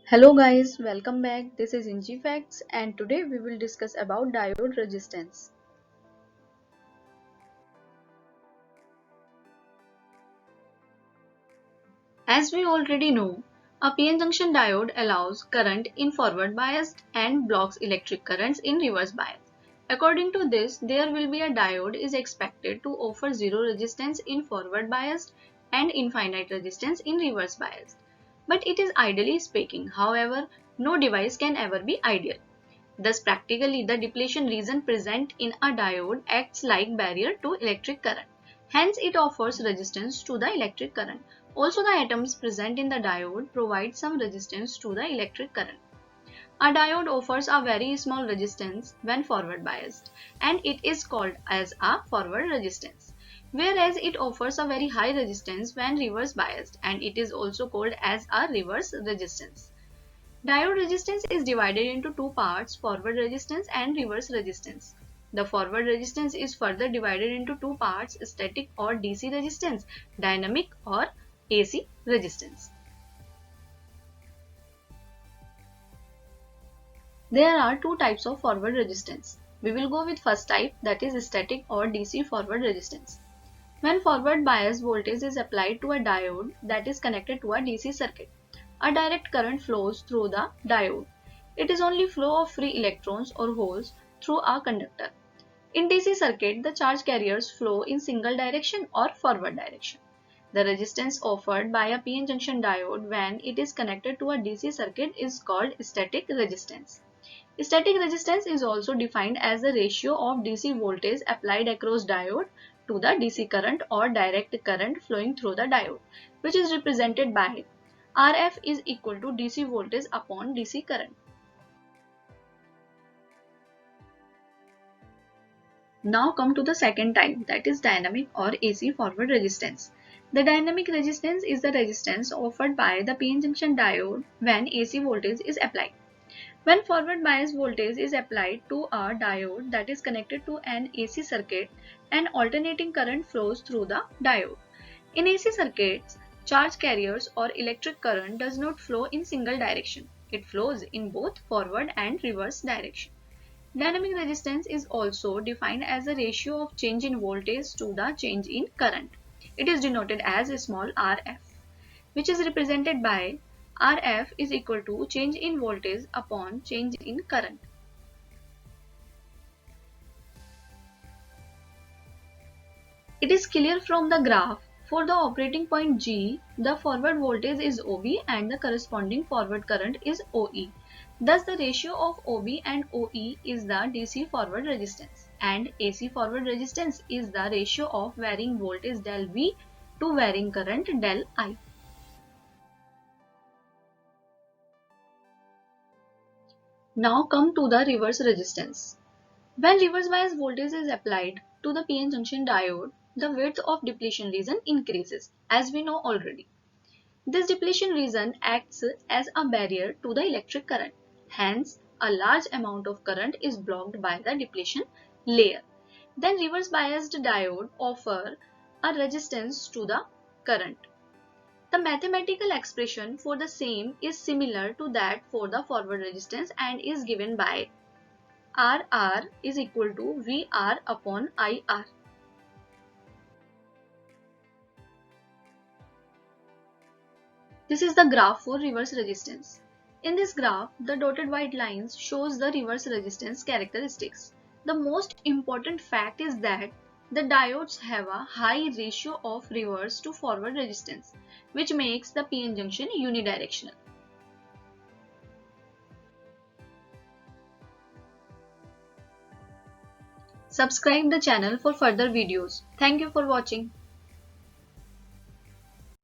Hello guys, welcome back. This is Inji Facts and today we will discuss about diode resistance. As we already know, a PN junction diode allows current in forward bias and blocks electric currents in reverse bias. According to this, there will be a diode is expected to offer zero resistance in forward bias and infinite resistance in reverse bias. But it is ideally speaking. However, no device can ever be ideal. Thus, practically, the depletion region present in a diode acts like barrier to electric current. Hence, it offers resistance to the electric current. Also, the atoms present in the diode provide some resistance to the electric current. A diode offers a very small resistance when forward biased, and it is called as a forward resistance. Whereas it offers a very high resistance when reverse biased, and it is also called as a reverse resistance. Diode resistance is divided into two parts, forward resistance and reverse resistance. The forward resistance is further divided into two parts, static or DC resistance, dynamic or AC resistance. There are two types of forward resistance. We will go with first type, that is static or DC forward resistance. When forward bias voltage is applied to a diode that is connected to a DC circuit, a direct current flows through the diode. It is only flow of free electrons or holes through a conductor. In DC circuit, the charge carriers flow in single direction or forward direction. The resistance offered by a PN junction diode when it is connected to a DC circuit is called static resistance. Static resistance is also defined as the ratio of DC voltage applied across diode to the DC current or direct current flowing through the diode, which is represented by RF is equal to DC voltage upon DC current. Now come to the second type, that is dynamic or AC forward resistance. The dynamic resistance is the resistance offered by the PN junction diode when AC voltage is applied. When forward bias voltage is applied to a diode that is connected to an AC circuit, an alternating current flows through the diode. In AC circuits, charge carriers or electric current does not flow in single direction. It flows in both forward and reverse direction. Dynamic resistance is also defined as the ratio of change in voltage to the change in current. It is denoted as a small rf, which is represented by Rf is equal to change in voltage upon change in current. It is clear from the graph, for the operating point G, the forward voltage is OB and the corresponding forward current is OE. Thus, the ratio of OB and OE is the DC forward resistance and AC forward resistance is the ratio of varying voltage del V to varying current del I. Now come to the reverse resistance. When reverse bias voltage is applied to the PN junction diode, the width of depletion region increases, as we know already. This depletion region acts as a barrier to the electric current. Hence, a large amount of current is blocked by the depletion layer. Then reverse biased diode offer a resistance to the current. The mathematical expression for the same is similar to that for the forward resistance and is given by RR is equal to VR upon IR. This is the graph for reverse resistance. In this graph, the dotted white lines shows the reverse resistance characteristics. The most important fact is that the diodes have a high ratio of reverse to forward resistance, which makes the PN junction unidirectional. Subscribe the channel for further videos. Thank you for watching.